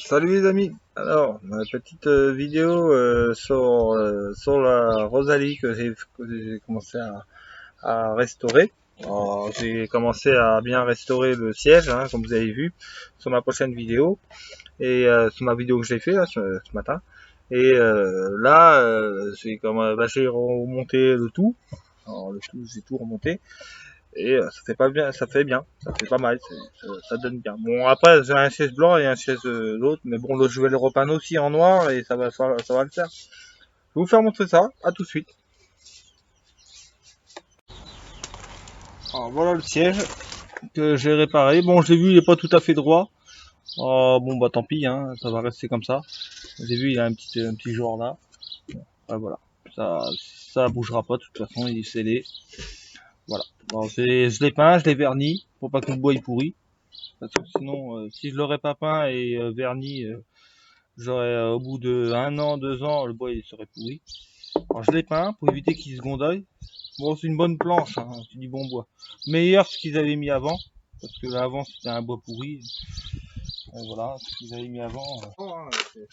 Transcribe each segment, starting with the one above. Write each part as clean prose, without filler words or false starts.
Salut les amis. Alors, ma petite vidéo sur la Rosalie que j'ai commencé à restaurer. Alors, j'ai commencé à bien restaurer le siège, hein, comme vous avez vu sur ma prochaine vidéo et sur ma vidéo que j'ai fait là ce matin. Et là, j'ai remonté le tout. Alors le tout, j'ai tout remonté. Et ça fait pas bien, ça fait pas mal, ça donne bien. Bon après j'ai un siège blanc et un siège l'autre, mais bon l'autre je vais le repeindre aussi en noir et ça va le faire. Je vais vous faire montrer ça, à tout de suite. Alors voilà le siège que j'ai réparé. Bon j'ai vu il est pas tout à fait droit. Bon bah tant pis, hein, ça va rester comme ça. J'ai vu il y a un petit jour là. Voilà, ça bougera pas de toute façon, il est scellé. Voilà. Bon, je l'ai peint, je l'ai verni pour pas que le bois il pourrit. Parce que sinon, si je l'aurais pas peint et verni, j'aurais au bout de 1 an, 2 ans, le bois il serait pourri. Alors je l'ai peint pour éviter qu'il se gondole. Bon, c'est une bonne planche, hein, c'est du bon bois. Meilleur que ce qu'ils avaient mis avant, parce que là avant c'était un bois pourri. Voilà, ce qu'ils avaient mis avant. Je vais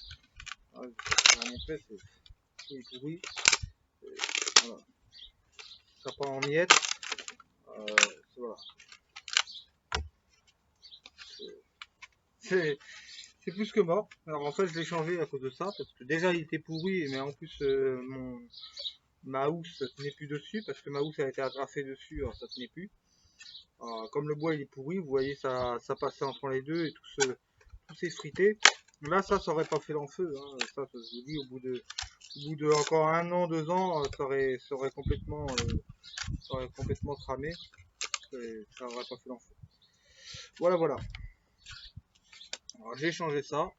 montrer, c'est pourri. Voilà. Ça part en miettes. Voilà. C'est c'est plus que mort. Alors en fait je l'ai changé à cause de ça, parce que déjà il était pourri, mais en plus ma housse ça tenait plus dessus, parce que ma housse a été agrafée dessus, alors ça tenait plus. Alors, comme le bois il est pourri, vous voyez ça passait entre les deux et tout s'effritait. Là ça aurait pas fait l'enfeu, hein. Ça je vous dis, au bout de encore 1 an, 2 ans, ça aurait complètement cramé, ça aurait pas fait l'enfeu. Voilà voilà. Alors j'ai changé ça.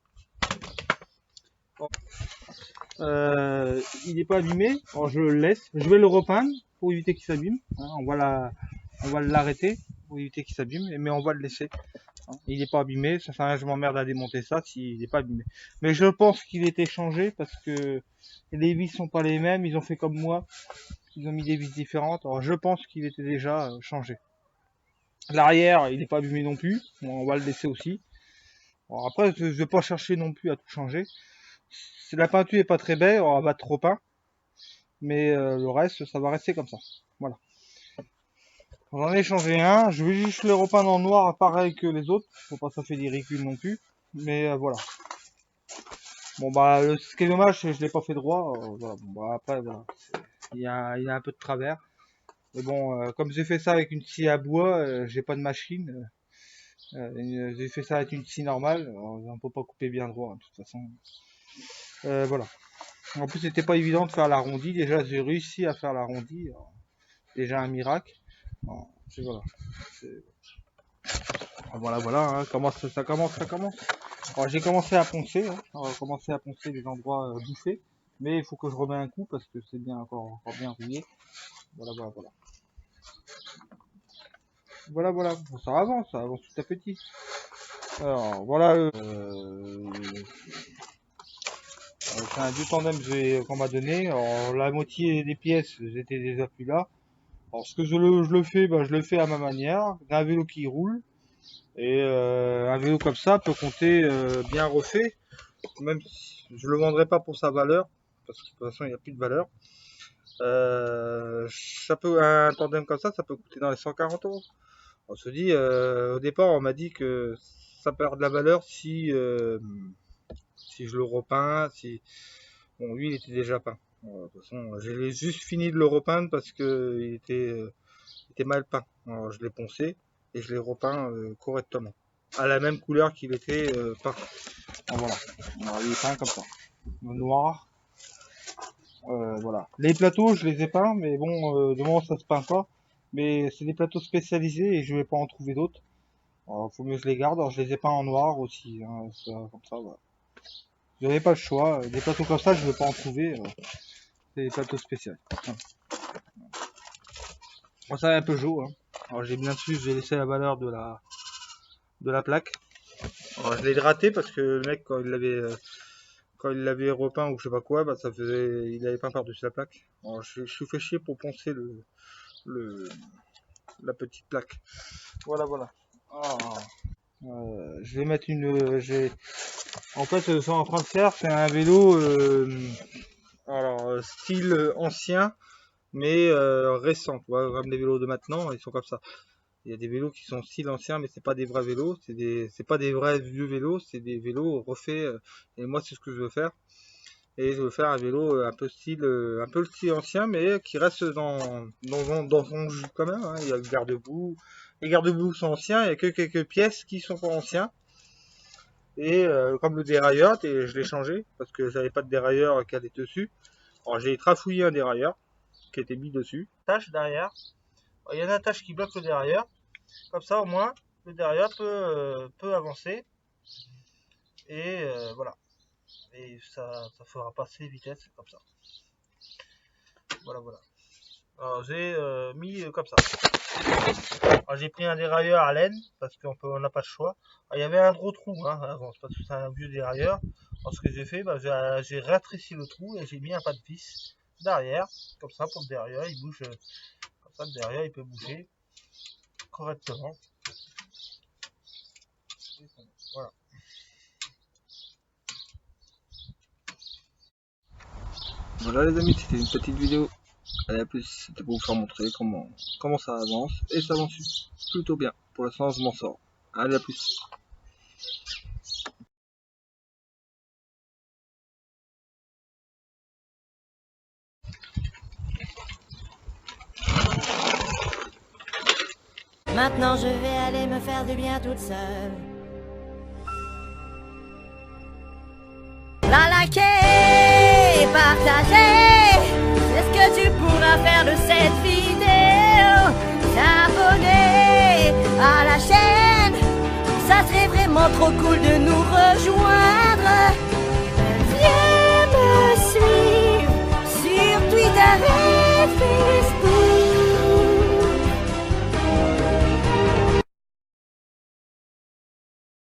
Il n'est pas abîmé, alors je le laisse. Je vais le repeindre pour éviter qu'il s'abîme. Hein, on va l'arrêter pour éviter qu'il s'abîme, mais on va le laisser. Hein. Il n'est pas abîmé, ça sert à rien, je m'emmerde à démonter ça s'il n'est pas abîmé. Mais je pense qu'il était changé parce que les vis sont pas les mêmes, ils ont fait comme moi, ils ont mis des vis différentes. Alors je pense qu'il était déjà changé. L'arrière, il n'est pas abîmé non plus, bon, on va le laisser aussi. Alors après, je vais pas chercher non plus à tout changer. Si la peinture est pas très belle, on va trop peindre. Mais le reste ça va rester comme ça. Voilà. J'en ai changé un, je vais juste le repeindre en noir pareil que les autres, faut pas que ça fait des ricules non plus, mais voilà. Bon bah ce qui est dommage c'est que je l'ai pas fait droit, voilà. Bon, bah, après voilà, il y a un peu de travers, mais bon comme j'ai fait ça avec une scie à bois, j'ai pas de machine, j'ai fait ça avec une scie normale, alors, on peut pas couper bien droit hein, de toute façon. Voilà. En plus c'était pas évident de faire l'arrondi, déjà j'ai réussi à faire l'arrondi, déjà un miracle. Alors, voilà. Voilà, voilà, hein, ça commence. Alors j'ai commencé à poncer, hein, on va commencer à poncer les endroits bouchés, mais il faut que je remette un coup parce que c'est bien encore bien rouillé. Voilà, voilà, voilà. Voilà, voilà, bon, ça avance tout à petit. Alors voilà, c'est un vieux tandem qu'on m'a donné. Alors la moitié des pièces étaient déjà plus là. Alors ce que je le fais, bah, je le fais à ma manière, d'un vélo qui roule. Et un vélo comme ça peut compter bien refait, même si je le vendrai pas pour sa valeur, parce que de toute façon il n'y a plus de valeur. Un tandem comme ça peut coûter dans les 140 euros. On se dit, au départ on m'a dit que ça perd de la valeur si je le repeins, bon lui il était déjà peint. Bon, de toute façon j'ai juste fini de le repeindre parce que il était mal peint. Alors je l'ai poncé et je l'ai repeint correctement, à la même couleur qu'il était peint. Alors, voilà, alors, il est peint comme ça, noir. Voilà. Les plateaux, je les ai peints, mais bon, de moment ça se peint pas. Mais c'est des plateaux spécialisés et je vais pas en trouver d'autres. Alors, faut mieux que je les garde. Alors, je les ai peints en noir aussi, hein, comme ça. Voilà. J'avais pas le choix. Des plateaux comme ça, je vais pas en trouver. C'est des plateaux spéciaux. Voilà. Bon, ça est un peu jaune. Hein. Alors, j'ai bien su, j'ai laissé la valeur de la plaque. Alors, je l'ai gratté parce que le mec, quand il l'avait repeint ou je sais pas quoi, bah, il avait peint par-dessus la plaque. Alors, je suis fait chier pour poncer le, la petite plaque. Voilà, voilà. Ah. Je vais mettre une... En fait, ce que je suis en train de faire, c'est un vélo style ancien, mais récent. Tu vois, comme les vélos de maintenant, ils sont comme ça. Il y a des vélos qui sont style ancien, mais c'est pas des vrais vélos, c'est pas des vrais vieux vélos, c'est des vélos refaits. Et moi, c'est ce que je veux faire. Et je veux faire un vélo un peu le style ancien, mais qui reste dans son jus quand même, hein. Il y a le garde-boue. Les garde-boue sont anciens, il y a que quelques pièces qui sont pas anciens. Et comme le dérailleur, je l'ai changé parce que j'avais pas de dérailleur qui allait dessus. Alors j'ai trafouillé un dérailleur qui était mis dessus. Tâche derrière. Il y a une attache qui bloque le dérailleur. Comme ça au moins le dérailleur peut avancer. Et voilà. Et ça fera passer les vitesses comme ça. Voilà. Alors j'ai mis comme ça. Alors j'ai pris un dérailleur à laine parce qu'on n'a pas de choix. Alors, il y avait un gros trou avant, parce que c'est un vieux dérailleur. Alors ce que j'ai fait, j'ai rétréci le trou et j'ai mis un pas de vis derrière, comme ça pour le dérailleur, il bouge. Comme ça le dérailleur il peut bouger correctement. Voilà. Voilà les amis, c'était une petite vidéo. Allez, à plus, c'était pour vous faire montrer comment ça avance. Et ça avance plutôt bien. Pour l'instant, je m'en sors. Allez, à plus. Maintenant je vais aller me faire du bien toute seule. La liker, partager, c'est ce que tu pourras faire de cette vidéo. T'abonner à la chaîne, ça serait vraiment trop cool de nous rejoindre.